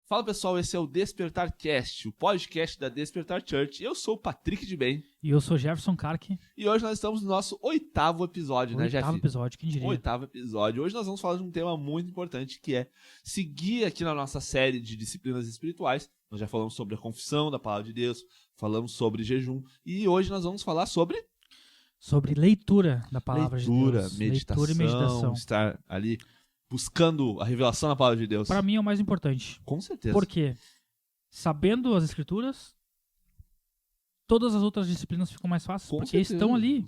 Fala pessoal, esse é o Despertar Cast, o podcast da Despertar Church. Eu sou o Patrick de Bem. E eu sou Jefferson Kark. E hoje nós estamos no nosso 8º episódio, né, Jeff? 8º episódio, quem diria? 8º episódio. Hoje nós vamos falar de um tema muito importante, que é seguir aqui na nossa série de disciplinas espirituais. Nós já falamos sobre a confissão da Palavra de Deus, falamos sobre jejum, e hoje nós vamos falar sobre leitura da Palavra de Deus. Meditação, leitura e meditação. Estar ali buscando a revelação da Palavra de Deus. Para mim é o mais importante. Com certeza. Por quê? Sabendo as Escrituras, todas as outras disciplinas ficam mais fáceis, porque estão ali.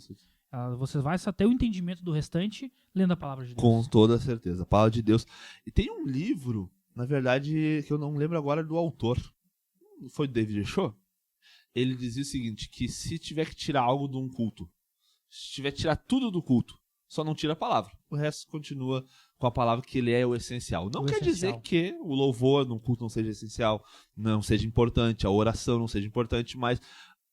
Você vai ter o entendimento do restante lendo a Palavra de Deus. Com toda certeza, a Palavra de Deus. E tem um livro, na verdade, que eu não lembro agora do autor. Foi o David Shaw? Ele dizia o seguinte, que se tiver que tirar algo de um culto, se tiver que tirar tudo do culto, só não tira a palavra. O resto continua com a palavra, que ele é o essencial. Não quer dizer que o louvor no culto não seja essencial, não seja importante, a oração não seja importante, mas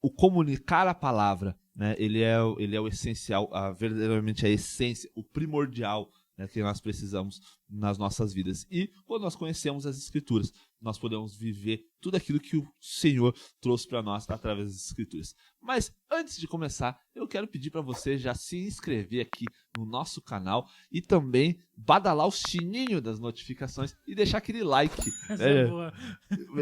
o comunicar a palavra, né, ele é o essencial, verdadeiramente a essência, o primordial, né, que nós precisamos nas nossas vidas. E quando nós conhecemos as Escrituras, nós podemos viver tudo aquilo que o Senhor trouxe para nós através das Escrituras. Mas antes de começar, eu quero pedir para você já se inscrever aqui no nosso canal e também badalar o sininho das notificações e deixar aquele like.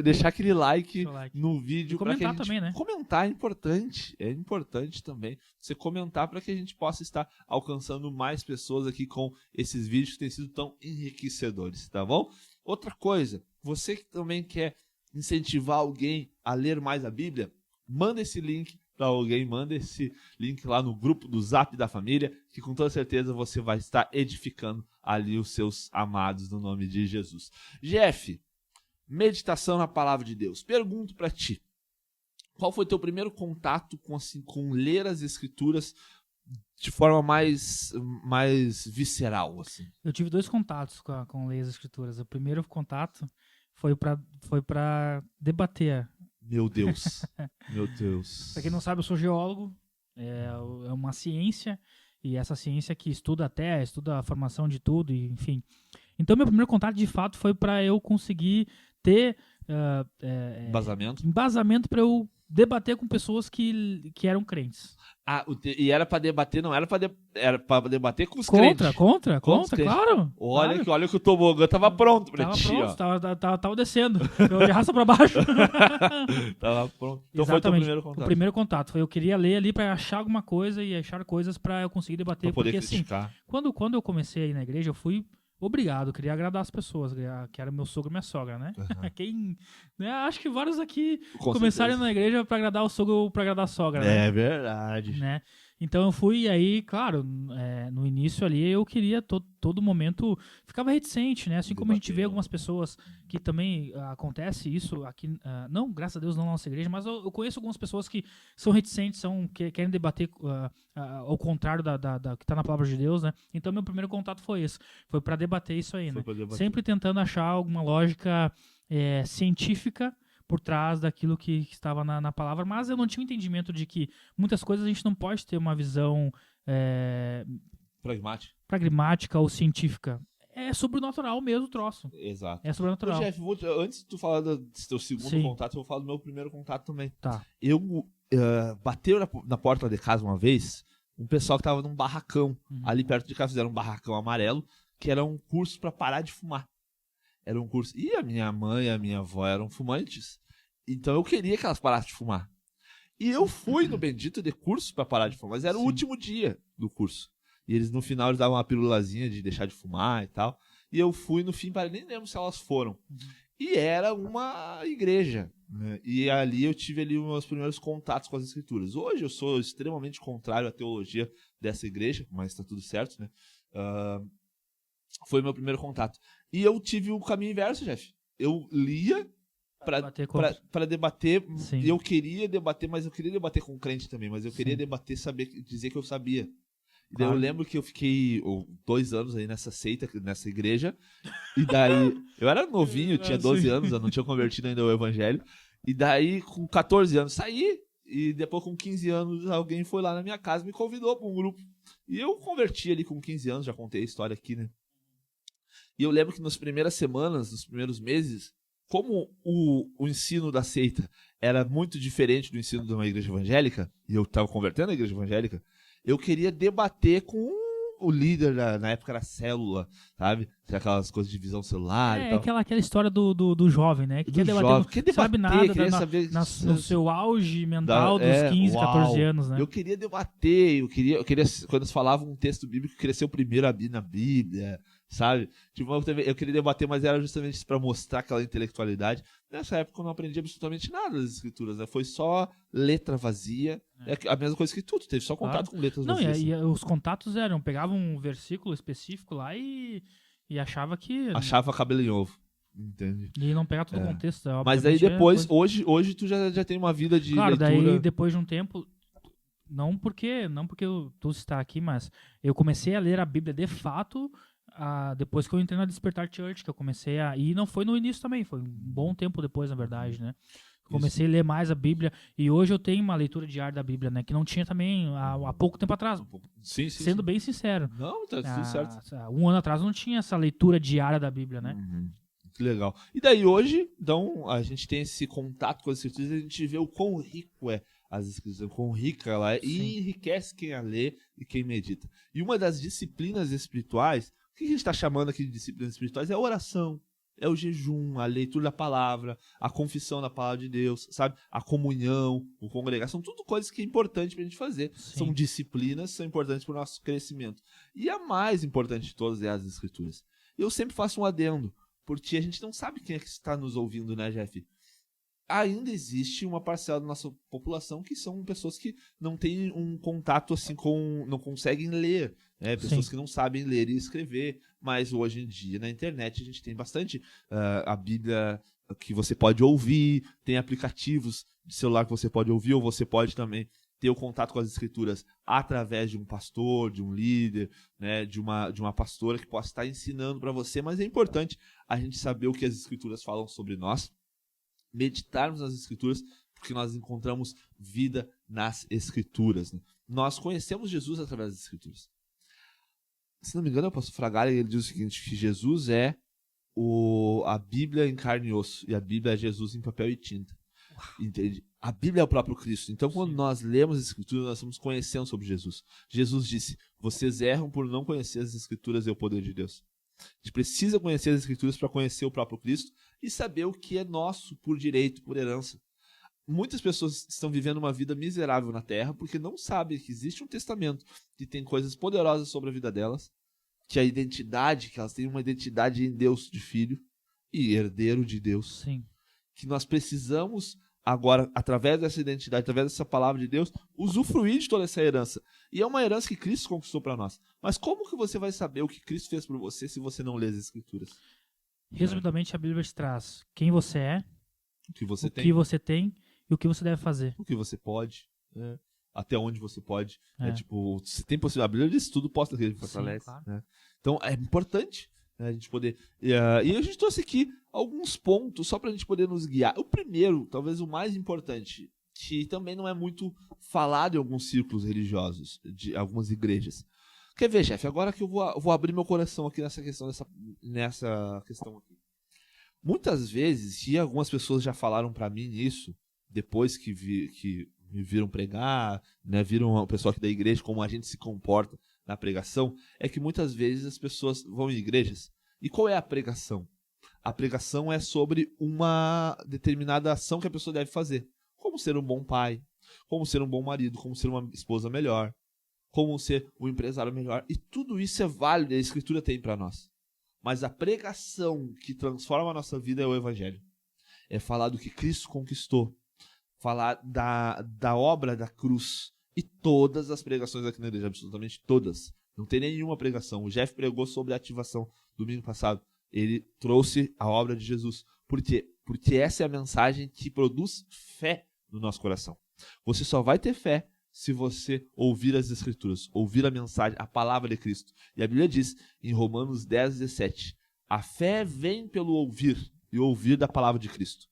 Deixar aquele like no vídeo. E comentar pra que também, né? Comentar é importante também você comentar para que a gente possa estar alcançando mais pessoas aqui com esses vídeos que têm sido tão enriquecedores, tá bom? Outra coisa, você que também quer incentivar alguém a ler mais a Bíblia, manda esse link para alguém, manda esse link lá no grupo do Zap da família, que com toda certeza você vai estar edificando ali os seus amados no nome de Jesus. Jeff, meditação na Palavra de Deus. Pergunto para ti, qual foi teu primeiro contato com ler as Escrituras de forma mais visceral, assim? Eu tive 2 contatos com ler as Escrituras. O primeiro contato foi para debater. Meu Deus, meu Deus. Para quem não sabe, eu sou geólogo, é uma ciência, e essa ciência que estuda a terra, estuda a formação de tudo, e, enfim. Então, meu primeiro contato, de fato, foi para eu conseguir ter embasamento para eu debater com pessoas que eram crentes. E era pra debater, não era pra debater com os crentes. Contra, claro. Olha que o tobogã tava pronto pra ti, ó. Tava descendo, de raça pra baixo. Tava pronto. Então exatamente. Foi o teu primeiro contato. O primeiro contato foi eu queria ler ali pra achar alguma coisa e achar coisas pra eu conseguir debater. Pra poder porque criticar. Assim, quando eu comecei a ir na igreja, eu fui obrigado, eu queria agradar as pessoas, que era meu sogro e minha sogra, né? Uhum. Acho que vários aqui começaram na igreja pra agradar o sogro ou pra agradar a sogra, né? É verdade. Né? Então eu fui, e aí, claro, no início ali eu queria todo momento, ficava reticente, né? Assim como a gente vê algumas pessoas que também acontece isso aqui, não, graças a Deus, não na nossa igreja, mas eu conheço algumas pessoas que são reticentes, que querem debater ao contrário da que está na Palavra de Deus, né? Então meu primeiro contato foi esse, foi para debater isso aí, né? Sempre tentando achar alguma lógica científica por trás daquilo que estava na palavra, mas eu não tinha o entendimento de que muitas coisas a gente não pode ter uma visão pragmática ou científica. É sobrenatural mesmo o troço. Exato. É sobrenatural. Jeff, antes de tu falar do teu segundo contato, eu vou falar do meu primeiro contato também. Tá. Eu bateu na porta de casa uma vez, um pessoal que tava num barracão. Ali perto de casa fizeram um barracão amarelo, que era um curso para parar de fumar. Era um curso. E a minha mãe e a minha avó eram fumantes. Então eu queria que elas parassem de fumar. E eu fui no bendito de curso para parar de fumar. Mas era o último dia do curso. E no final eles davam uma pirulazinha de deixar de fumar e tal. E eu fui no fim, nem lembro se elas foram. E era uma igreja, né? E ali eu tive ali os meus primeiros contatos com as Escrituras. Hoje eu sou extremamente contrário à teologia dessa igreja, mas está tudo certo, né? Foi meu primeiro contato. E eu tive o caminho inverso, Jeff. Eu lia para debater. Sim. Eu queria debater, mas eu queria debater com o crente também. Mas eu queria debater, dizer que eu sabia. E daí eu lembro que eu fiquei 2 anos aí nessa seita, nessa igreja. E daí eu era novinho, tinha 12 anos, eu não tinha convertido ainda ao evangelho. E daí com 14 anos saí. E depois com 15 anos alguém foi lá na minha casa e me convidou para um grupo. E eu converti ali com 15 anos, já contei a história aqui, né? E eu lembro que nas primeiras semanas, nos primeiros meses, como o ensino da seita era muito diferente do ensino de uma igreja evangélica, e eu estava convertendo a igreja evangélica, eu queria debater com o líder, na época era célula, sabe? Tinha aquelas coisas de visão celular e tal. Aquela história do jovem, né? Que Do quer debater, jovem, não quer debater, sabe nada queria saber no seu auge mental dos 15, 14 anos, né? Eu queria debater, eu queria, quando eles falavam um texto bíblico, eu queria ser o primeiro a abrir na Bíblia, sabe? Tipo, eu queria debater, mas era justamente para mostrar aquela intelectualidade. Nessa época eu não aprendi absolutamente nada das escrituras, né? Foi só letra vazia. É a mesma coisa que tu teve só contato com letras vazias. E os contatos pegavam um versículo específico lá e achava que... Achava cabelo em ovo. Entende? E não pegar todo o contexto. Mas aí depois, hoje tu já tem uma vida de claro, leitura. Daí depois de um tempo, não porque tu está aqui, mas eu comecei a ler a Bíblia de fato depois que eu entrei na Despertar Church, que eu comecei a... E não foi no início também, foi um bom tempo depois, na verdade, né? Comecei a ler mais a Bíblia e hoje eu tenho uma leitura diária da Bíblia, né? Que não tinha também há pouco tempo atrás. Sim, sendo bem sincero. Não, tá tudo certo. Um ano atrás não tinha essa leitura diária da Bíblia, né? Que legal. E daí hoje, então, a gente tem esse contato com as escrituras e a gente vê o quão rico é as escrituras, o quão rica ela é. Sim. E enriquece quem a lê e quem medita. E uma das disciplinas espirituais, o que a gente está chamando aqui de disciplinas espirituais é a oração. É o jejum, a leitura da palavra, a confissão da palavra de Deus, sabe? A comunhão, o congregar, são tudo coisas que é importante pra gente fazer. Sim. São disciplinas, são importantes para o nosso crescimento. E a mais importante de todas é as escrituras. Eu sempre faço um adendo, porque a gente não sabe quem é que está nos ouvindo, né, Jeff? Ainda existe uma parcela da nossa população que são pessoas que não têm um contato assim não conseguem ler, né? Pessoas Sim. que não sabem ler e escrever, mas hoje em dia na internet a gente tem bastante a Bíblia que você pode ouvir, tem aplicativos de celular que você pode ouvir, ou você pode também ter o contato com as escrituras através de um pastor, de um líder, né, de uma pastora que possa estar ensinando para você, mas é importante a gente saber o que as escrituras falam sobre nós, meditarmos nas escrituras, porque nós encontramos vida nas escrituras. Né? Nós conhecemos Jesus através das escrituras. Se não me engano, é o pastor Fragale, ele diz o seguinte, que Jesus é a Bíblia em carne e osso, e a Bíblia é Jesus em papel e tinta. Entende? A Bíblia é o próprio Cristo. Então, quando nós lemos as escrituras, nós estamos conhecendo sobre Jesus. Jesus disse, vocês erram por não conhecer as escrituras e o poder de Deus. A gente precisa conhecer as escrituras para conhecer o próprio Cristo e saber o que é nosso por direito, por herança. Muitas pessoas estão vivendo uma vida miserável na Terra porque não sabem que existe um testamento que tem coisas poderosas sobre a vida delas, que a identidade, que elas têm uma identidade em Deus de filho e herdeiro de Deus. Sim. Que nós precisamos agora, através dessa identidade, através dessa palavra de Deus, usufruir de toda essa herança. E é uma herança que Cristo conquistou para nós. Mas como que você vai saber o que Cristo fez por você se você não lê as Escrituras? Resumidamente, a Bíblia te traz quem você é, o que você tem e o que você deve fazer. O que você pode, né? Até onde você pode. Tipo, se tem possibilidade, a Bíblia diz tudo, posta aquele que fortalece. Claro. Né? Então, é importante, né, a gente poder... E a gente trouxe aqui alguns pontos só pra gente poder nos guiar. O primeiro, talvez o mais importante, que também não é muito falado em alguns círculos religiosos, de algumas igrejas. Quer ver, chefe? Agora que eu vou abrir meu coração aqui nessa questão aqui. Muitas vezes, e algumas pessoas já falaram pra mim isso, depois que me viram pregar, né, viram o pessoal aqui da igreja, como a gente se comporta na pregação, é que muitas vezes as pessoas vão em igrejas. E qual é a pregação? A pregação é sobre uma determinada ação que a pessoa deve fazer. Como ser um bom pai, como ser um bom marido, como ser uma esposa melhor, como ser um empresário melhor. E tudo isso é válido, a Escritura tem para nós. Mas a pregação que transforma a nossa vida é o Evangelho. É falar do que Cristo conquistou. Falar da obra da cruz. E todas as pregações aqui na igreja, absolutamente todas. Não tem nenhuma pregação. O Jeff pregou sobre a ativação domingo passado. Ele trouxe a obra de Jesus. Por quê? Porque essa é a mensagem que produz fé no nosso coração. Você só vai ter fé se você ouvir as Escrituras, ouvir a mensagem, a palavra de Cristo. E a Bíblia diz em Romanos 10:17, a fé vem pelo ouvir e ouvir da palavra de Cristo.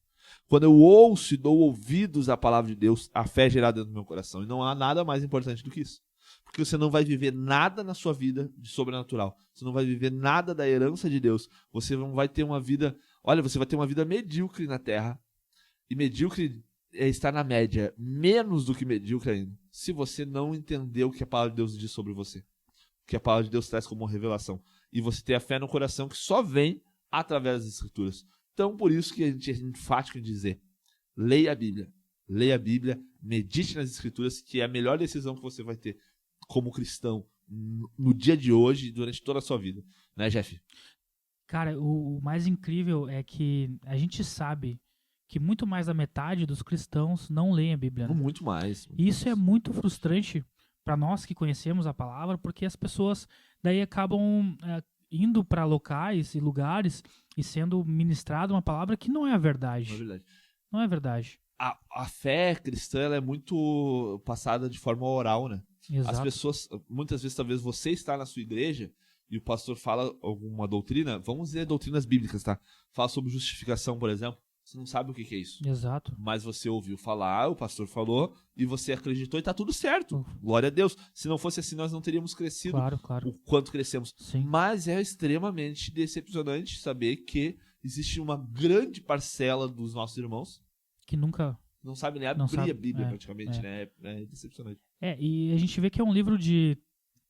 Quando eu ouço e dou ouvidos à palavra de Deus, a fé é gerada dentro do meu coração. E não há nada mais importante do que isso. Porque você não vai viver nada na sua vida de sobrenatural. Você não vai viver nada da herança de Deus. Você não vai ter uma vida Olha, você vai ter uma vida medíocre na Terra. E medíocre é estar na média, menos do que medíocre ainda, se você não entender o que a palavra de Deus diz sobre você. O que a palavra de Deus traz como revelação. E você ter a fé no coração que só vem através das Escrituras. Então, por isso que a gente é enfático em dizer, leia a Bíblia, medite nas Escrituras, que é a melhor decisão que você vai ter como cristão no dia de hoje e durante toda a sua vida. Né, Jeff? Cara, o mais incrível é que a gente sabe que muito mais da metade dos cristãos não leem a Bíblia. Né? Muito mais. E isso é muito frustrante para nós que conhecemos a palavra, porque as pessoas daí acabam indo para locais e lugares e sendo ministrada uma palavra que não é a verdade. Não é verdade. Não é verdade. A fé cristã ela é muito passada de forma oral, né? Exato. As pessoas, muitas vezes, talvez você está na sua igreja e o pastor fala alguma doutrina, vamos dizer doutrinas bíblicas, tá? Fala sobre justificação, por exemplo. Você não sabe o que é isso. Exato. Mas você ouviu falar, o pastor falou, e você acreditou e tá tudo certo. Glória a Deus. Se não fosse assim, nós não teríamos crescido claro. o quanto crescemos. Sim. Mas é extremamente decepcionante saber que existe uma grande parcela dos nossos irmãos que nunca não sabe nem abrir a Bíblia, praticamente, né? É decepcionante. E a gente vê que é um livro de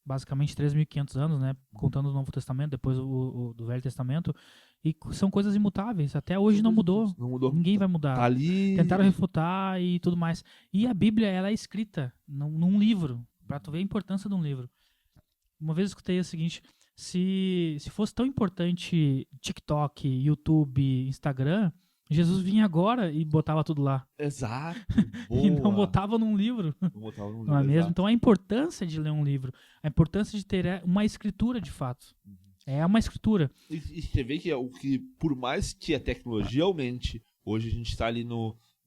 basicamente 3.500 anos, né? Contando o Novo Testamento, depois o do Velho Testamento. E são coisas imutáveis. Até hoje não mudou. Não mudou. Ninguém vai mudar. Tá ali. Tentaram refutar e tudo mais. E a Bíblia, ela é escrita num livro. Pra tu ver a importância de um livro. Uma vez eu escutei o seguinte: se fosse tão importante TikTok, YouTube, Instagram, Jesus vinha agora e botava tudo lá. Exato. E não botava num livro. Não botava num livro. Não é mesmo? Exato. Então a importância de ler um livro, a importância de ter uma escritura de fato. É uma escritura. E você vê que é o que, por mais que a tecnologia aumente, hoje a gente está ali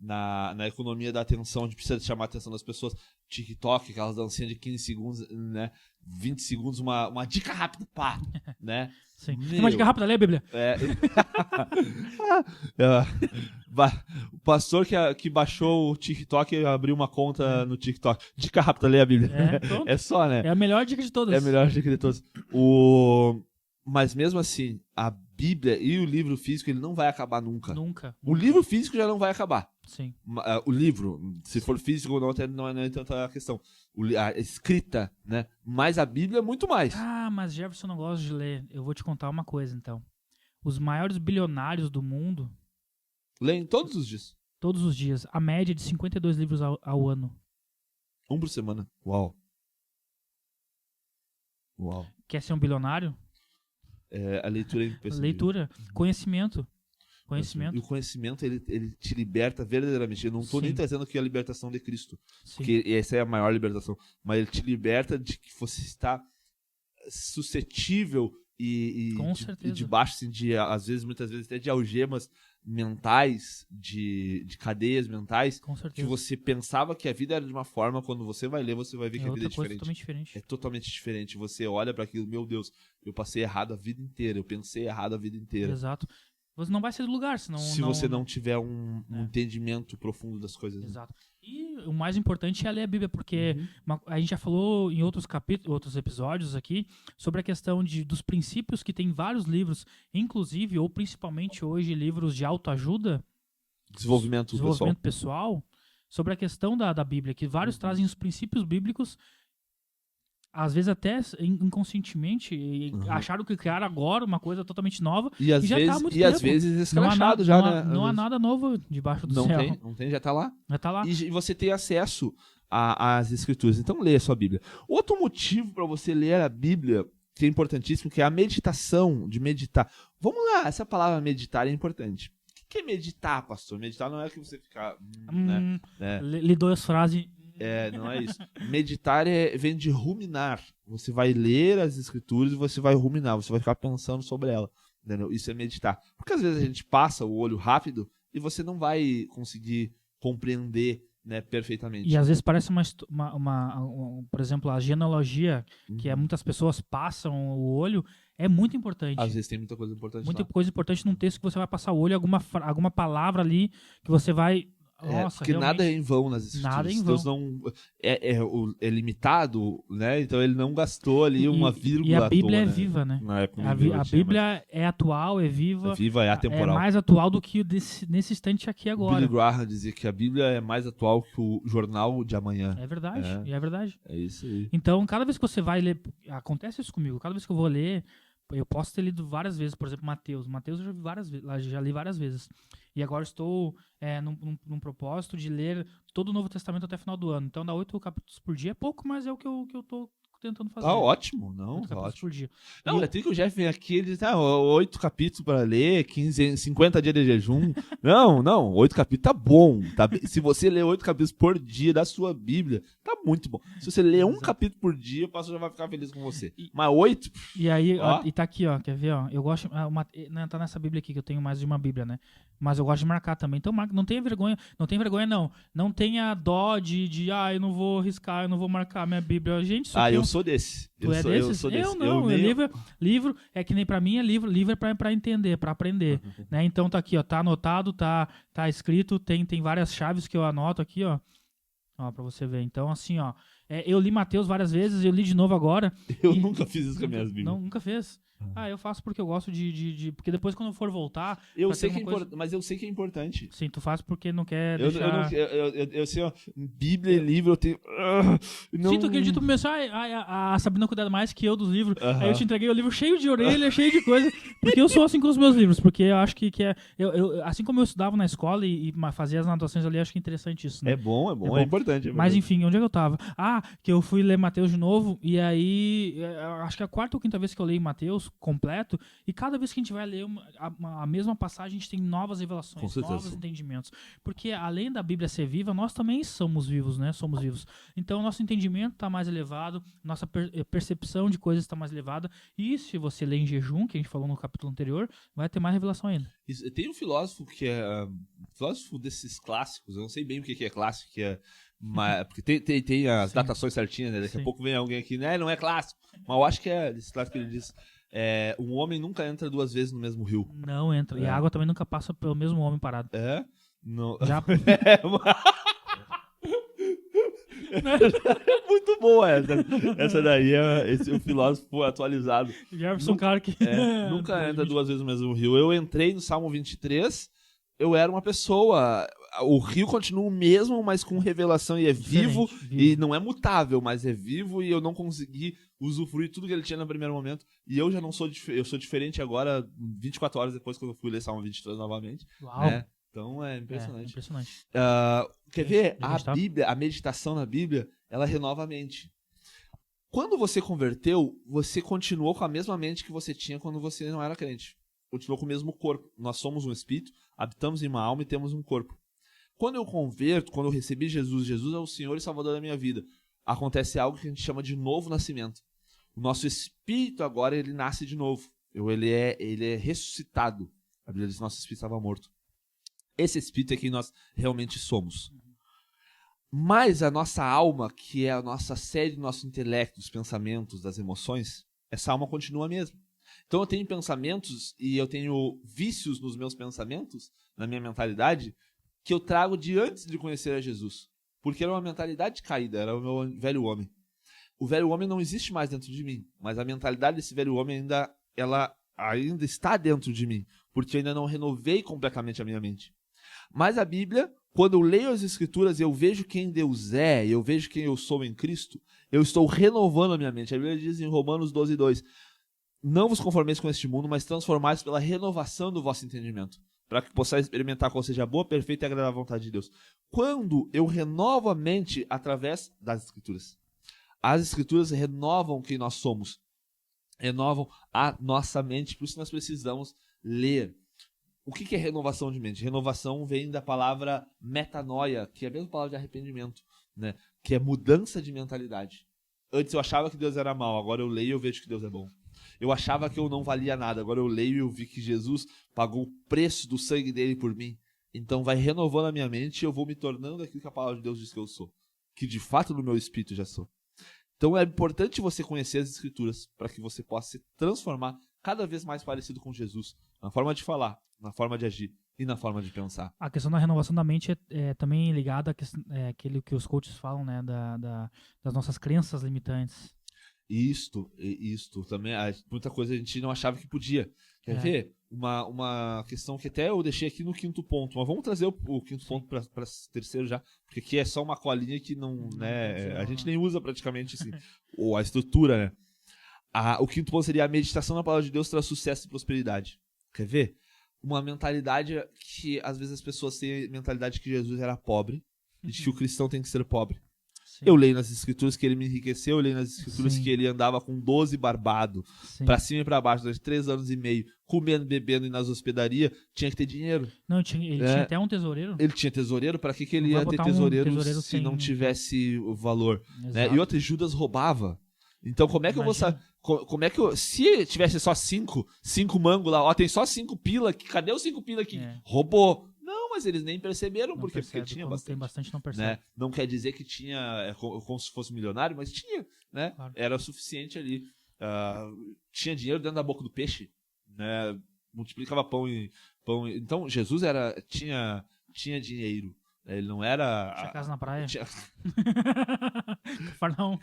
na economia da atenção, a gente precisa chamar a atenção das pessoas. TikTok, aquelas dancinhas de 15 segundos, né? 20 segundos, uma dica rápida, pá, né? Sim. Uma dica rápida, lê a Bíblia. O pastor que baixou o TikTok abriu uma conta no TikTok. Dica rápida, lê a Bíblia. É só, né? É a melhor dica de todas. É a melhor dica de todas. Mas mesmo assim, a Bíblia e o livro físico, ele não vai acabar nunca. Nunca. O livro físico já não vai acabar. Sim. O livro, se for físico ou não é tanta questão. A escrita, né? Mas a Bíblia é muito mais. Ah, mas Jefferson não gosta de ler. Eu vou te contar uma coisa, então. Os maiores bilionários do mundo... Leem todos os dias. Todos os dias. A média de 52 livros ao ano. Um por semana. Uau. Quer ser um bilionário? A leitura é imprescindível. Leitura. Conhecimento. E o conhecimento, ele te liberta verdadeiramente. Eu não estou nem trazendo aqui a libertação de Cristo. Sim. Porque essa é a maior libertação. Mas ele te liberta de que você está suscetível e debaixo, assim, às vezes, muitas vezes, até de algemas mentais, de cadeias mentais. Com certeza. Que você pensava que a vida era de uma forma, quando você vai ler, você vai ver que a vida é diferente. Totalmente diferente. É totalmente diferente. Você olha para aquilo, meu Deus, eu passei errado a vida inteira, eu pensei errado a vida inteira. Exato. Você não vai sair do lugar se você não tiver um entendimento profundo das coisas. Exato. E o mais importante é ler a Bíblia, porque a gente já falou em outros episódios aqui sobre a questão dos princípios que tem vários livros, inclusive, ou principalmente hoje, livros de autoajuda, desenvolvimento pessoal, sobre a questão da Bíblia, que vários trazem os princípios bíblicos, às vezes até inconscientemente, acharam que criaram agora uma coisa totalmente nova e já tá há muito tempo. Às vezes escrachado já, né? Não há nada novo debaixo do céu. Não tem, já tá lá. Já tá lá. E você tem acesso às escrituras. Então lê a sua Bíblia. Outro motivo para você ler a Bíblia, que é importantíssimo, que é a meditação, de meditar. Vamos lá, essa palavra meditar é importante. O que é meditar, pastor? Meditar não é que você ficar... Lhe dou as frases... não é isso. Meditar vem de ruminar. Você vai ler as escrituras e você vai ruminar. Você vai ficar pensando sobre ela. Entendeu? Isso é meditar. Porque às vezes a gente passa o olho rápido e você não vai conseguir compreender, né, perfeitamente. E às vezes parece por exemplo, a genealogia, que muitas pessoas passam o olho, é muito importante. Às vezes tem muita coisa importante coisa importante num texto que você vai passar o olho, alguma palavra ali que você vai Nossa, porque realmente, nada é em vão nas escrituras. nada é em Deus vão. não é limitado, né? Então ele não gastou ali uma vírgula E a Bíblia à é toa, né? viva, né? Na época A, nem vírgula a tinha, mas Bíblia é atual, é viva, é viva, é é atemporal. mais atual do que nesse instante aqui O agora. Billy Graham dizia que a Bíblia é mais atual que o jornal de amanhã. É verdade, é verdade. É isso aí. Então, cada vez que você vai ler, acontece isso comigo, cada vez que eu vou ler, eu posso ter lido várias vezes, por exemplo, Mateus. Mateus eu já vi várias vezes, já li várias vezes. E agora estou num propósito de ler todo o Novo Testamento até o final do ano. Então, dá 8 capítulos por dia, é pouco, mas é o que eu tô tentando fazer. Ótimo, não, 8 capítulos ótimo. por dia. Não, é que o Jeff vem aqui, ele diz, 8 capítulos para ler, 50 dias de jejum. Não, 8 capítulos tá bom. Tá, se você ler 8 capítulos por dia da sua Bíblia, tá muito bom. Se você ler um capítulo por dia, o pastor já vai ficar feliz com você. Mas 8... E aí, e tá aqui, ó, quer ver, ó, eu gosto, tá nessa Bíblia aqui, que eu tenho mais de uma Bíblia, né, mas eu gosto de marcar também, então não tenha vergonha, não tenha dó de, eu não vou riscar, eu não vou marcar minha Bíblia, gente, isso eu sou desse. Tu é desses? Eu sou desse. Eu não, livro é que nem pra mim, livro é pra entender, pra aprender, né, então tá aqui, ó, tá anotado, tá escrito, tem várias chaves que eu anoto aqui, ó, pra você ver, então assim, ó, eu li Mateus várias vezes, eu li de novo agora. Eu nunca fiz isso com as minhas Bíblias. Não, nunca fez? Eu faço porque eu gosto de porque depois quando eu for voltar... Eu sei que mas eu sei que é importante. Sim, tu faz porque não quer deixar... Eu sei, ó, Bíblia e livro, eu tenho... Não... Sim, tu acredita, começou a Sabrina cuidar mais que eu dos livros, aí eu te entreguei o livro cheio de orelha, cheio de coisa, porque eu sou assim com os meus livros, porque eu acho que assim como eu estudava na escola e fazia as anotações ali, acho que é interessante isso, né? É bom, é importante. Mas enfim, onde é que eu tava? Que eu fui ler Mateus de novo, e aí, acho que a 4ª ou 5ª vez que eu leio Mateus completo, e cada vez que a gente vai ler a mesma passagem, a gente tem novas revelações, novos entendimentos. Porque além da Bíblia ser viva, nós também somos vivos, né? Somos vivos. Então, nosso entendimento está mais elevado, nossa percepção de coisas está mais elevada, e se você ler em jejum, que a gente falou no capítulo anterior, vai ter mais revelação ainda. Tem um filósofo que é... filósofo desses clássicos, eu não sei bem o que é clássico, que é... porque tem as datações certinhas, né? Daqui a pouco vem alguém aqui, né? Não é clássico. Mas eu acho que é desse clássico que ele diz... um homem nunca entra 2 vezes no mesmo rio. Não entra. E a água também nunca passa pelo mesmo homem parado. Não. Já... Muito boa essa. Essa daí o filósofo atualizado. Jefferson Carr que... nunca entra 2 vezes no mesmo rio. Eu entrei no Salmo 23, eu era uma pessoa... O rio continua o mesmo, mas com revelação, e é vivo, e não é mutável, mas é vivo, e eu não consegui usufruir tudo que ele tinha no primeiro momento, e eu já não sou eu sou diferente agora, 24 horas depois, quando eu fui ler Salmo 23 novamente. Uau. Né? Então é impressionante. Impressionante. Quer ver? A Bíblia, a meditação na Bíblia, ela renova a mente. Quando você converteu, você continuou com a mesma mente que você tinha quando você não era crente. Continuou com o mesmo corpo. Nós somos um espírito, habitamos em uma alma e temos um corpo. Quando eu converto, quando eu recebi Jesus é o Senhor e Salvador da minha vida, acontece algo que a gente chama de novo nascimento. O nosso espírito agora, ele nasce de novo. Ele é ressuscitado. A Bíblia diz que nosso espírito estava morto. Esse espírito é quem nós realmente somos. Mas a nossa alma, que é a nossa sede do nosso intelecto, dos pensamentos, das emoções, essa alma continua a mesma. Então eu tenho pensamentos e eu tenho vícios nos meus pensamentos, na minha mentalidade, que eu trago de antes de conhecer a Jesus. Porque era uma mentalidade caída, era o meu velho homem. O velho homem não existe mais dentro de mim, mas a mentalidade desse velho homem ainda está dentro de mim, porque eu ainda não renovei completamente a minha mente. Mas a Bíblia, quando eu leio as Escrituras e eu vejo quem Deus é, eu vejo quem eu sou em Cristo, eu estou renovando a minha mente. A Bíblia diz em Romanos 12:2, não vos conformeis com este mundo, mas transformais pela renovação do vosso entendimento, para que possais experimentar qual seja a boa, perfeita e agradável vontade de Deus. Quando eu renovo a mente através das Escrituras. As Escrituras renovam quem nós somos, renovam a nossa mente, por isso nós precisamos ler. O que é renovação de mente? Renovação vem da palavra metanoia, que é a mesma palavra de arrependimento, né? Que é mudança de mentalidade. Antes eu achava que Deus era mau, agora eu leio e eu vejo que Deus é bom. Eu achava que eu não valia nada, agora eu leio e eu vi que Jesus pagou o preço do sangue dele por mim. Então vai renovando a minha mente e eu vou me tornando aquilo que a palavra de Deus diz que eu sou. Que de fato no meu espírito já sou. Então é importante você conhecer as Escrituras para que você possa se transformar cada vez mais parecido com Jesus. Na forma de falar, na forma de agir, e na forma de pensar. A questão da renovação da mente é também ligada àquele que os coaches falam, né, das nossas crenças limitantes. Isto também, muita coisa a gente não achava que podia. Quer ver? Uma questão que até eu deixei aqui no quinto ponto, mas vamos trazer o quinto ponto para terceiro já, porque aqui é só uma colinha que não, né, a gente nem usa praticamente assim, ou a estrutura, né? O quinto ponto seria: a meditação na palavra de Deus traz sucesso e prosperidade. Quer ver? Uma mentalidade que às vezes as pessoas têm a mentalidade que Jesus era pobre e de que o cristão tem que ser pobre. Sim. Eu leio nas escrituras que ele me enriqueceu, eu leio nas escrituras Sim. que ele andava com 12 barbado, pra cima e pra baixo, durante 3 anos e meio, comendo, bebendo e nas hospedarias, tinha que ter dinheiro. Não, ele tinha até um tesoureiro. Ele tinha tesoureiro, pra que ele ia ter tesoureiro se não tivesse o valor? Né? E outra, Judas roubava. Então como é que eu vou saber? Como é que eu. Se tivesse só 5 mangos lá, ó, tem só 5 pila aqui, cadê os 5 pila aqui? Roubou. Não, mas eles nem perceberam, não porque tinha bastante. Tem bastante, não percebe. Né? Não quer dizer que tinha, como se fosse milionário, mas tinha, né? Claro. Era o suficiente ali. Tinha dinheiro dentro da boca do peixe, né? Multiplicava pão e. Então, Jesus tinha dinheiro. Ele não era. Tinha casa na praia.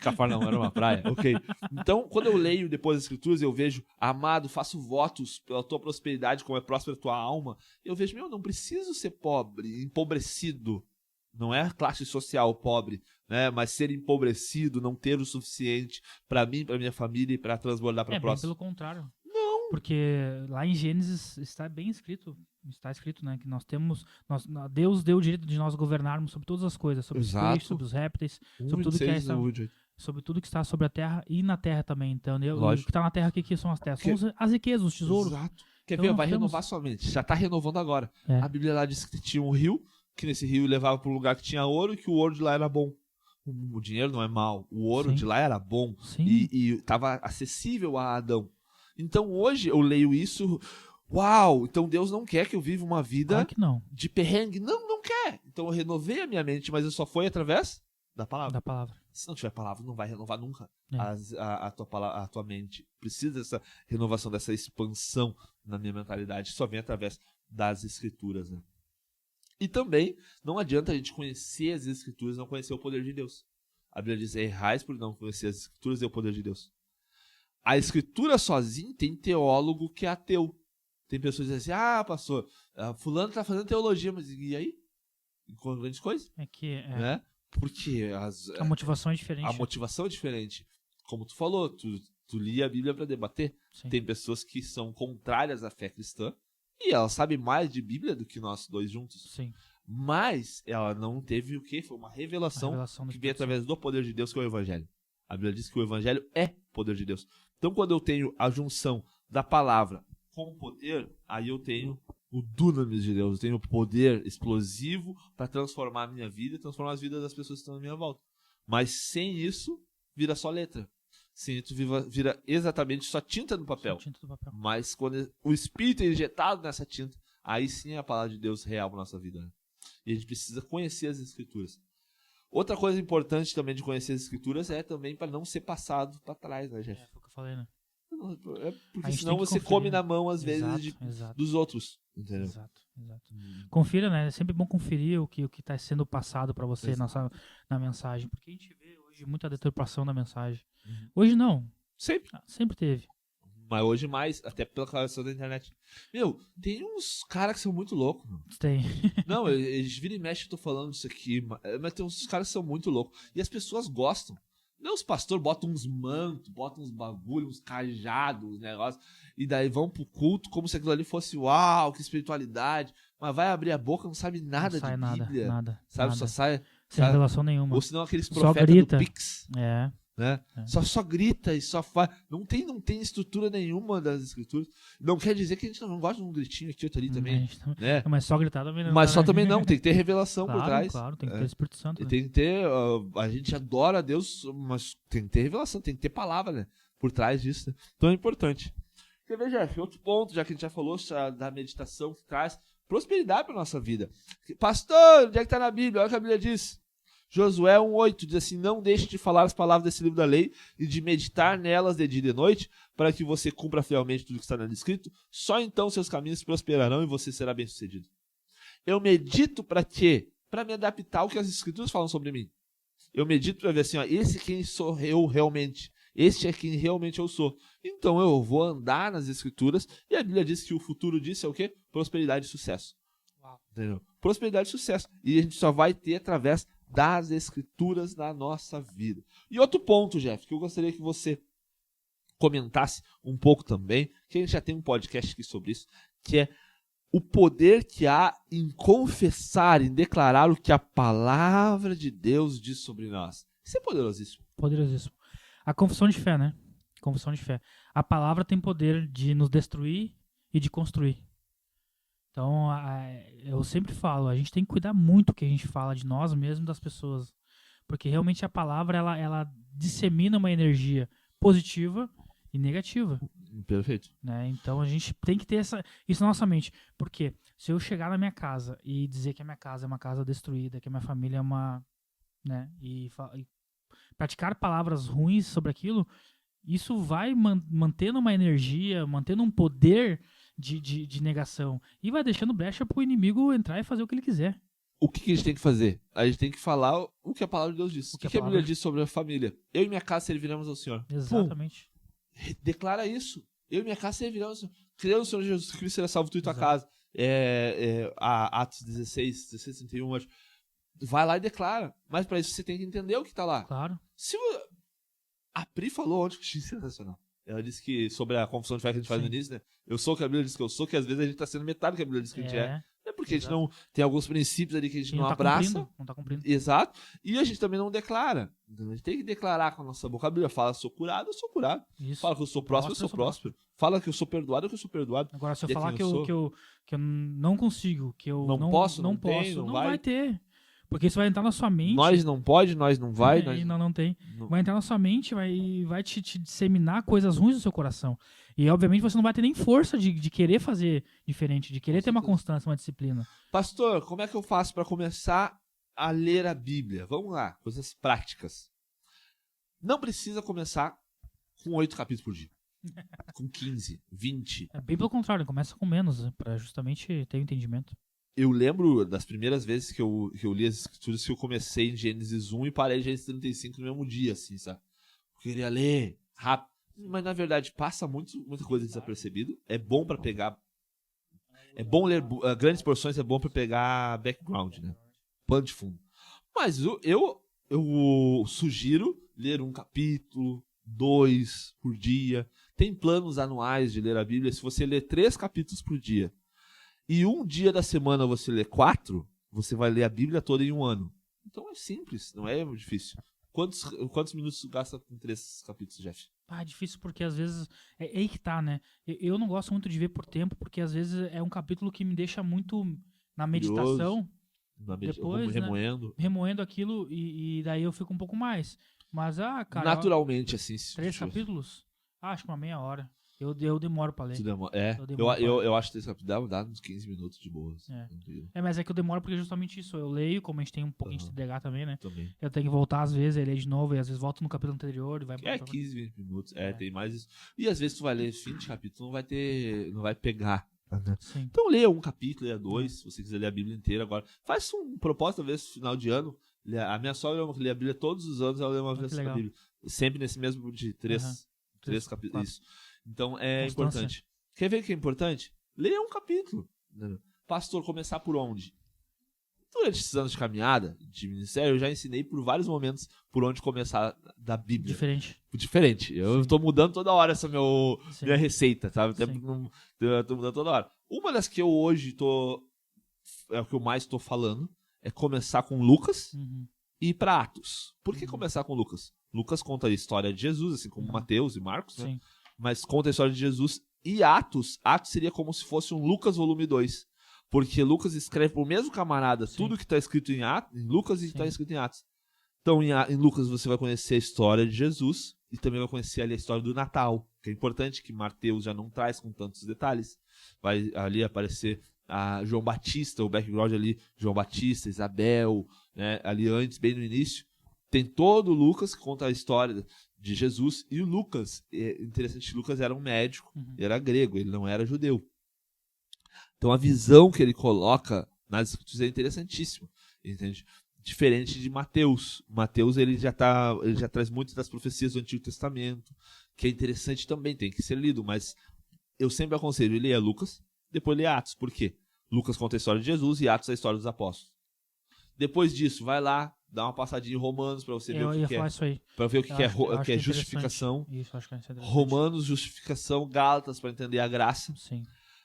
Cafarnaum era uma praia. Ok. Então, quando eu leio depois as escrituras, eu vejo: amado, faço votos pela tua prosperidade, como é próspera a tua alma. Eu vejo: não preciso ser pobre, empobrecido. Não é a classe social pobre, né? Mas ser empobrecido, não ter o suficiente para mim, para minha família e para transbordar para o próximo. Pelo contrário. Não. Porque lá em Gênesis está bem escrito. Está escrito, né, que Deus deu o direito de nós governarmos sobre todas as coisas, sobre os peixes, sobre os répteis, sobre tudo que está sobre a terra e na terra também. Então, o que está na terra aqui são as terras, são as riquezas, os tesouros. Exato. Quer ver? Vai renovar sua mente. Já está renovando agora. A Bíblia lá diz que tinha um rio, que nesse rio levava para um lugar que tinha ouro e que o ouro de lá era bom. O dinheiro não é mau. O ouro de lá era bom. E estava acessível a Adão. Então, hoje eu leio isso. Uau, então Deus não quer que eu viva uma vida de perrengue. Não quer. Então eu renovei a minha mente, mas isso só foi através da palavra. Se não tiver palavra, não vai renovar nunca a tua mente. Precisa dessa renovação, dessa expansão na minha mentalidade. Só vem através das escrituras, né? E também não adianta a gente conhecer as escrituras e não conhecer o poder de Deus. A Bíblia diz: errais por não conhecer as escrituras e o poder de Deus. A escritura sozinha tem teólogo que é ateu. Tem pessoas que dizem assim: pastor, fulano tá fazendo teologia, mas e aí? Com grandes coisas? Né? Porque a motivação é diferente. A motivação é diferente. Como tu falou, tu lia a Bíblia para debater. Sim. Tem pessoas que são contrárias à fé cristã e ela sabe mais de Bíblia do que nós dois juntos. Sim. Mas ela não teve o quê? Foi uma revelação que veio através do poder de Deus, que é o Evangelho. A Bíblia diz que o Evangelho é poder de Deus. Então, quando eu tenho a junção da palavra com poder, aí eu tenho o dunamis de Deus. Eu tenho o poder explosivo para transformar a minha vida e transformar as vidas das pessoas que estão à minha volta. Mas sem isso, vira só letra. Sem isso, vira exatamente só tinta no papel. Mas quando o Espírito é injetado nessa tinta, aí sim é a palavra de Deus real para nossa vida. Né? E a gente precisa conhecer as Escrituras. Outra coisa importante também de conhecer as Escrituras é também para não ser passado para trás, né, Jeff? Foi o que eu falei, né? Porque senão você come na mão, às vezes, dos outros. Entendeu? Exato. Confira, né? É sempre bom conferir o que está sendo passado para você na mensagem. Porque a gente vê hoje muita deturpação da mensagem. Hoje não. Sempre teve. Mas hoje mais, até pela questão da internet. Tem uns caras que são muito loucos. Tem. Não, eles viram e mexem, eu tô falando isso aqui, mas tem uns caras que são muito loucos. E as pessoas gostam. Os pastores botam uns mantos, botam uns bagulhos, uns cajados, uns negócios, e daí vão pro culto como se aquilo ali fosse uau, que espiritualidade. Mas vai abrir a boca, não sabe nada de Bíblia. Nada. Sabe, só sai... Sem revelação nenhuma. Ou senão aqueles profetas do Pix. Né? Só grita e só faz. Não tem estrutura nenhuma das escrituras. Não quer dizer que a gente não gosta de um gritinho aqui, outro ali também. Né? Mas só gritar também não. Mas só também não, tem que ter revelação por trás. Claro, tem que ter o Espírito Santo. Né? Tem que ter. A gente adora a Deus, mas tem que ter revelação, tem que ter palavra, né? Por trás disso. Né? Então é importante. Quer ver, Jeff? Outro ponto, já que a gente já falou da meditação que traz prosperidade para nossa vida. Pastor, onde é que está na Bíblia? Olha o que a Bíblia diz. Josué 1,8 diz assim: não deixe de falar as palavras desse livro da lei e de meditar nelas de dia e de noite, para que você cumpra fielmente tudo que está nele escrito. Só então seus caminhos prosperarão e você será bem sucedido. Eu medito para quê? Para me adaptar ao que as escrituras falam sobre mim. Eu medito para ver assim, ó, esse é quem sou eu realmente. Este é quem realmente eu sou. Então eu vou andar nas escrituras e a Bíblia diz que o futuro disso é o quê? Prosperidade e sucesso. Entendeu? Prosperidade e sucesso. E a gente só vai ter através das escrituras na nossa vida. E outro ponto, Jeff, que eu gostaria que você comentasse um pouco também, que a gente já tem um podcast aqui sobre isso, que é o poder que há em confessar, em declarar o que a palavra de Deus diz sobre nós. Isso é poderosíssimo. Poderosíssimo. A confissão de fé, né? Confissão de fé. A palavra tem poder de nos destruir e de construir. Então, eu sempre falo, a gente tem que cuidar muito do que a gente fala de nós mesmos, das pessoas. Porque realmente a palavra, ela dissemina uma energia positiva e negativa. Perfeito. Né? Então, a gente tem que ter isso na nossa mente. Porque se eu chegar na minha casa e dizer que a minha casa é uma casa destruída, que a minha família é uma... Né? E praticar palavras ruins sobre aquilo, isso vai mantendo uma energia, mantendo um poder de negação. E vai deixando brecha pro inimigo entrar e fazer o que ele quiser. O que a gente tem que fazer? A gente tem que falar o que a palavra de Deus diz. O que a Bíblia diz sobre a família? Eu e minha casa serviremos ao Senhor. Exatamente. Pum. Declara isso. Eu e minha casa serviremos ao Senhor. Creu no Senhor Jesus Cristo, será salvo tu e tua casa. Atos 16, 31, acho. Vai lá e declara. Mas para isso você tem que entender o que tá lá. Claro. A Pri falou ontem que achei sensacional. Ela disse que sobre a confissão de fé que a gente faz no início, né? Eu sou o que a Bíblia diz que eu sou, que às vezes a gente tá sendo metade do que a Bíblia diz que a gente é. É porque a gente não tem alguns princípios ali que a gente não abraça. Não tá cumprindo. Exato. E a gente também não declara. Então, a gente tem que declarar com a nossa boca. A Bíblia fala, sou curado, eu sou curado. Isso. Fala que eu sou próspero, eu sou próspero. Fala que eu sou perdoado, que eu sou perdoado. Agora, se eu falar que eu não consigo, que eu não posso, não vai ter. Porque isso vai entrar na sua mente. Nós não pode, nós não vai. Não tem. Vai entrar na sua mente, vai te disseminar coisas ruins no seu coração. E, obviamente, você não vai ter nem força de querer fazer diferente, de querer ter uma constância, uma disciplina. Pastor, como é que eu faço para começar a ler a Bíblia? Vamos lá, coisas práticas. Não precisa começar com 8 capítulos por dia. Com 15, 20. É bem pelo contrário, começa com menos, para justamente ter o entendimento. Eu lembro das primeiras vezes que eu li as escrituras que eu comecei em Gênesis 1 e parei em Gênesis 35 no mesmo dia, assim, sabe? Eu queria ler rápido. Mas, na verdade, passa muita coisa desapercebido. É bom pra pegar... É bom ler grandes porções, é bom pra pegar background, né? Pano de fundo. Mas eu sugiro ler 1 capítulo, 2 por dia. Tem planos anuais de ler a Bíblia. Se você ler 3 capítulos por dia e um dia da semana você lê 4, você vai ler a Bíblia toda em um ano. Então é simples, não é difícil. Quantos minutos você gasta com 3 capítulos, Jeff? É difícil porque às vezes... É aí que tá, né? Eu não gosto muito de ver por tempo, porque às vezes é um capítulo que me deixa muito na meditação. Depois, remoendo aquilo e daí eu fico um pouco mais. Mas, cara... Naturalmente, assim... 3 capítulos? Acho que uma meia hora. Eu demoro pra ler. Eu acho que 3 capítulos dá uns 15 minutos de boas. Mas é que eu demoro porque é justamente isso. Eu leio, como a gente tem um pouquinho de TDAH também, né? Também. Eu tenho que voltar às vezes, ler de novo, e às vezes volto no capítulo anterior e vai... 15, 20 minutos. Tem mais isso. E às vezes tu vai ler 20 capítulos, não vai pegar. Sim. Então leia 1 capítulo, leia 2, se você quiser ler a Bíblia inteira agora. Faz um propósito, talvez, no final de ano. A minha sogra lê a Bíblia todos os anos, ela lê uma vez a Bíblia. Sempre nesse mesmo de 3 capítulos. Isso. Então é importante. Quer ver o que é importante? Leia 1 capítulo. Pastor, começar por onde? Durante esses anos de caminhada, de ministério, eu já ensinei por vários momentos por onde começar da Bíblia. Diferente. Eu tô mudando toda hora essa minha receita, sabe? Eu tô mudando toda hora. Uma das que eu hoje é o que eu mais tô falando, é começar com Lucas e ir pra Atos. Por que começar com Lucas? Lucas conta a história de Jesus, assim como Mateus e Marcos, né? Mas conta a história de Jesus. E Atos seria como se fosse um Lucas volume 2. Porque Lucas escreve pro mesmo camarada tudo que está escrito em Lucas e está escrito em Atos. Então, em Lucas você vai conhecer a história de Jesus e também vai conhecer ali a história do Natal, que é importante, que Mateus já não traz com tantos detalhes. Vai ali aparecer João Batista, o background ali, João Batista, Isabel, né, ali antes, bem no início. Tem todo o Lucas que conta a história de Jesus. E o Lucas, interessante, Lucas era um médico, era grego, ele não era judeu. Então a visão que ele coloca nas Escrituras é interessantíssimo, entende? Diferente de Mateus. Mateus ele já traz muitas das profecias do Antigo Testamento, que é interessante também, tem que ser lido, mas eu sempre aconselho ler Lucas, depois ler Atos. Por quê? Lucas conta a história de Jesus e Atos a história dos apóstolos. Depois disso, vai lá, dá uma passadinha em Romanos para você ver o que é. Para ver o que é justificação. Isso, acho que é interessante. Romanos, justificação, Gálatas para entender a graça. Sim.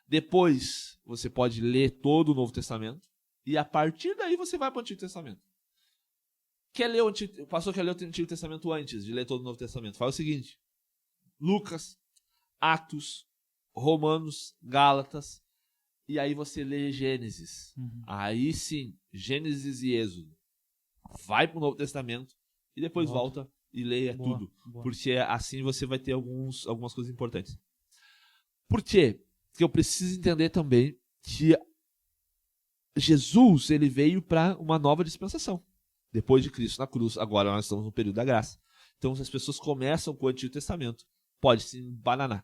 Depois, você pode ler todo o Novo Testamento e a partir daí você vai para o Antigo Testamento. O pastor quer ler o Antigo Testamento antes de ler todo o Novo Testamento. Faz o seguinte: Lucas, Atos, Romanos, Gálatas, e aí você lê Gênesis. Aí sim, Gênesis e Êxodo. Vai para o Novo Testamento e depois volta e leia tudo. Porque assim você vai ter algumas coisas importantes. Por quê? Porque eu preciso entender também que Jesus ele veio para uma nova dispensação. Depois de Cristo na cruz, agora nós estamos no período da graça. Então, se as pessoas começam com o Antigo Testamento, pode se embananar.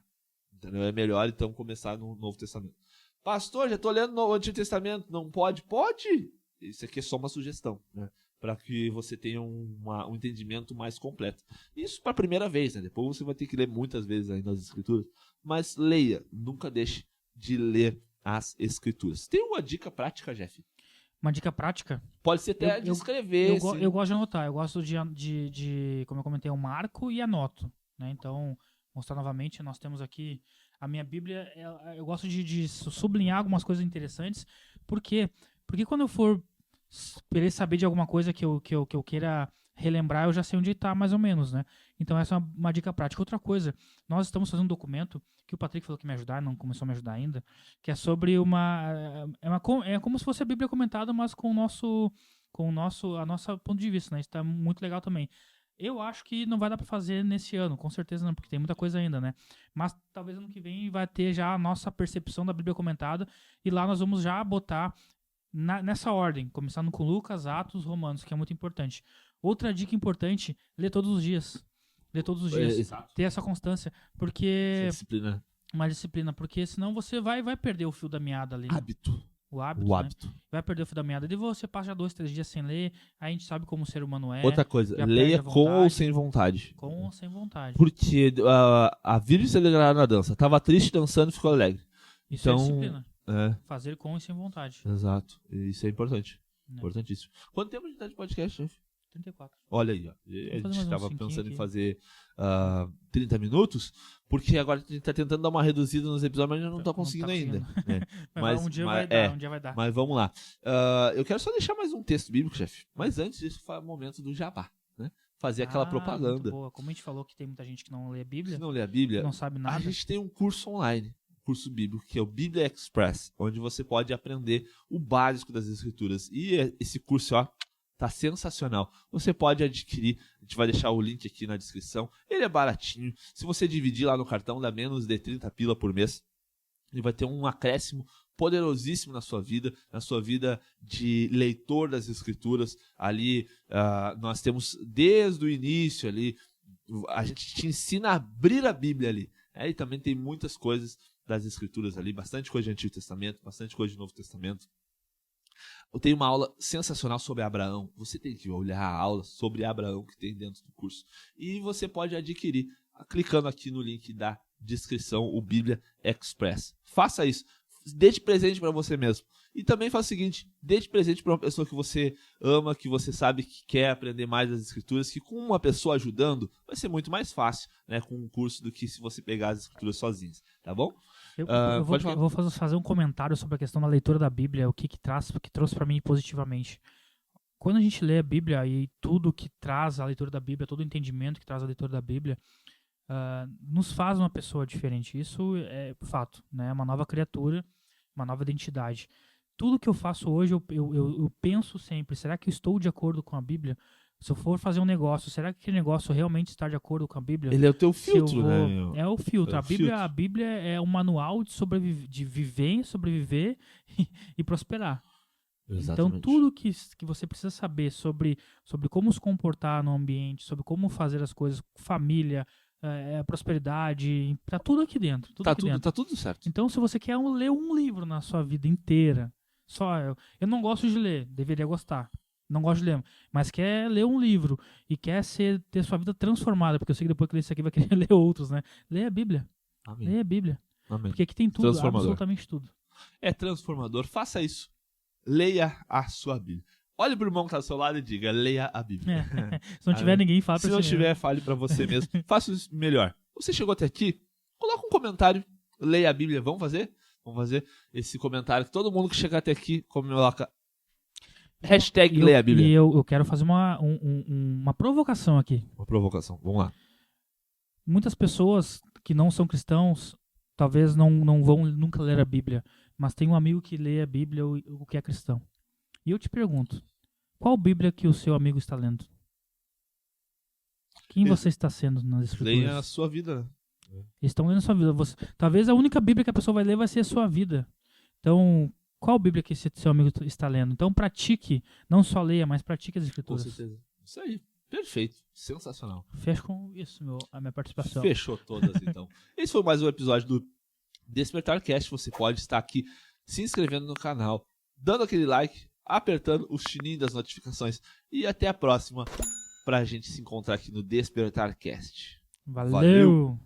Entendeu? É melhor, então, começar no Novo Testamento. Pastor, já estou lendo o Antigo Testamento. Não pode? Pode! Isso aqui é só uma sugestão, né? Para que você tenha um entendimento mais completo. Isso para a primeira vez, né? Depois você vai ter que ler muitas vezes ainda as Escrituras. Mas leia, nunca deixe de ler as Escrituras. Tem uma dica prática, Jeff? Uma dica prática? Pode ser até de escrever. Eu gosto de anotar. Eu gosto de, como eu comentei, eu marco e anoto. Né? Então, mostrar novamente, nós temos aqui a minha Bíblia. Eu gosto de sublinhar algumas coisas interessantes. Por quê? Porque quando eu for querer saber de alguma coisa que eu queira relembrar, eu já sei onde está mais ou menos, né? Então essa é uma dica prática. Outra coisa, nós estamos fazendo um documento que o Patrick falou que me ajudar, não começou a me ajudar ainda, que é sobre é como se fosse a Bíblia comentada, mas com a nossa ponto de vista, né? Isso está muito legal também. Eu acho que não vai dar para fazer nesse ano, com certeza não, porque tem muita coisa ainda, né? Mas talvez ano que vem vai ter já a nossa percepção da Bíblia comentada e lá nós vamos já botar nessa ordem, começando com Lucas, Atos, Romanos, que é muito importante. Outra dica importante, ler todos os dias. Ler todos os dias. Ter essa constância, porque... Disciplina. Uma disciplina, porque senão você vai perder o fio da meada ali. Hábito. O hábito. Né? Vai perder o fio da meada. E você passa já 2, 3 dias sem ler, aí a gente sabe como o ser humano é. Outra coisa, leia com ou sem vontade. Com ou sem vontade. Porque a Virgem se alegrará na dança. Tava triste dançando e ficou alegre. Isso então, é disciplina. É. Fazer com e sem vontade. Exato. Isso é importante. Importantíssimo. Quanto tempo a gente tá de podcast, chefe? 34. Olha aí, ó. A gente estava pensando em fazer 30 minutos, porque agora a gente tá tentando dar uma reduzida nos episódios, mas a gente não tá conseguindo ainda. Né? mas um dia vai dar. Mas vamos lá. Eu quero só deixar mais um texto bíblico, chefe. Mas antes disso, foi o momento do jabá. Né? Fazer aquela propaganda. Muito boa. Como a gente falou que tem muita gente que não lê a Bíblia. Que não lê a Bíblia. Não sabe nada. A gente tem um curso online. Curso bíblico, que é o Bíblia Express, onde você pode aprender o básico das Escrituras. E esse curso, ó, tá sensacional. Você pode adquirir, a gente vai deixar o link aqui na descrição. Ele é baratinho. Se você dividir lá no cartão, dá menos de 30 pila por mês. Ele vai ter um acréscimo poderosíssimo na sua vida de leitor das Escrituras. Ali, nós temos desde o início ali, a gente te ensina a abrir a Bíblia ali. E também tem muitas coisas das Escrituras ali, bastante coisa de Antigo Testamento, bastante coisa de Novo Testamento. Eu tenho uma aula sensacional sobre Abraão. Você tem que olhar a aula sobre Abraão que tem dentro do curso. E você pode adquirir clicando aqui no link da descrição, o Bíblia Express. Faça isso. Dê de presente para você mesmo. E também faça o seguinte, dê de presente para uma pessoa que você ama, que você sabe que quer aprender mais das Escrituras, que com uma pessoa ajudando, vai ser muito mais fácil, né, com um curso do que se você pegar as Escrituras sozinhos, tá bom? Eu vou fazer um comentário sobre a questão da leitura da Bíblia, o que trouxe para mim positivamente. Quando a gente lê a Bíblia e tudo que traz a leitura da Bíblia, todo o entendimento que traz a leitura da Bíblia, nos faz uma pessoa diferente. Isso é fato, né? Uma nova criatura, uma nova identidade. Tudo que eu faço hoje, eu penso sempre, será que eu estou de acordo com a Bíblia? Se eu for fazer um negócio, será que aquele negócio realmente está de acordo com a Bíblia? Ele é o teu filtro, né? É o filtro. A Bíblia é um manual de viver, sobreviver e prosperar. Exatamente. Então, tudo que você precisa saber sobre como se comportar no ambiente, sobre como fazer as coisas, família, prosperidade, tá tudo aqui dentro. Tá tudo certo. Então, se você quer ler um livro na sua vida inteira, Só eu não gosto de ler, deveria gostar. Não gosto de ler, mas quer ler um livro e quer ter sua vida transformada, porque eu sei que depois que ler isso aqui vai querer ler outros, né? Leia a Bíblia. Amém. Leia a Bíblia. Amém. Porque aqui tem tudo, Transformador. absolutamente tudo. É transformador. Faça isso. Leia a sua Bíblia. Olhe pro irmão que tá do seu lado e diga, leia a Bíblia. Se não tiver ninguém, fala pra Se não você tiver, mesmo. fale pra você mesmo. Faça isso melhor. Você chegou até aqui? Coloca um comentário. Leia a Bíblia. Vamos fazer? Vamos fazer esse comentário. Todo mundo que chegar até aqui coloca hashtag leia a Bíblia. E eu quero fazer uma provocação aqui. Uma provocação. Vamos lá. Muitas pessoas que não são cristãos talvez não vão nunca ler a Bíblia, mas tem um amigo que lê a Bíblia o que é cristão. E eu te pergunto, qual Bíblia que o seu amigo está lendo? Quem você está sendo nas escrituras? Leia a sua vida. Eles estão lendo a sua vida. Talvez a única Bíblia que a pessoa vai ler vai ser a sua vida. Então, qual Bíblia que esse seu amigo está lendo? Então, pratique, não só leia, mas pratique as Com escrituras. certeza. Isso aí. Perfeito. Sensacional. Fecho com isso, a minha participação. Fechou todas, então. Esse foi mais um episódio do Despertar Cast. Você pode estar aqui se inscrevendo no canal, dando aquele like, apertando o sininho das notificações. E até a próxima pra gente se encontrar aqui no Despertar Cast. Valeu.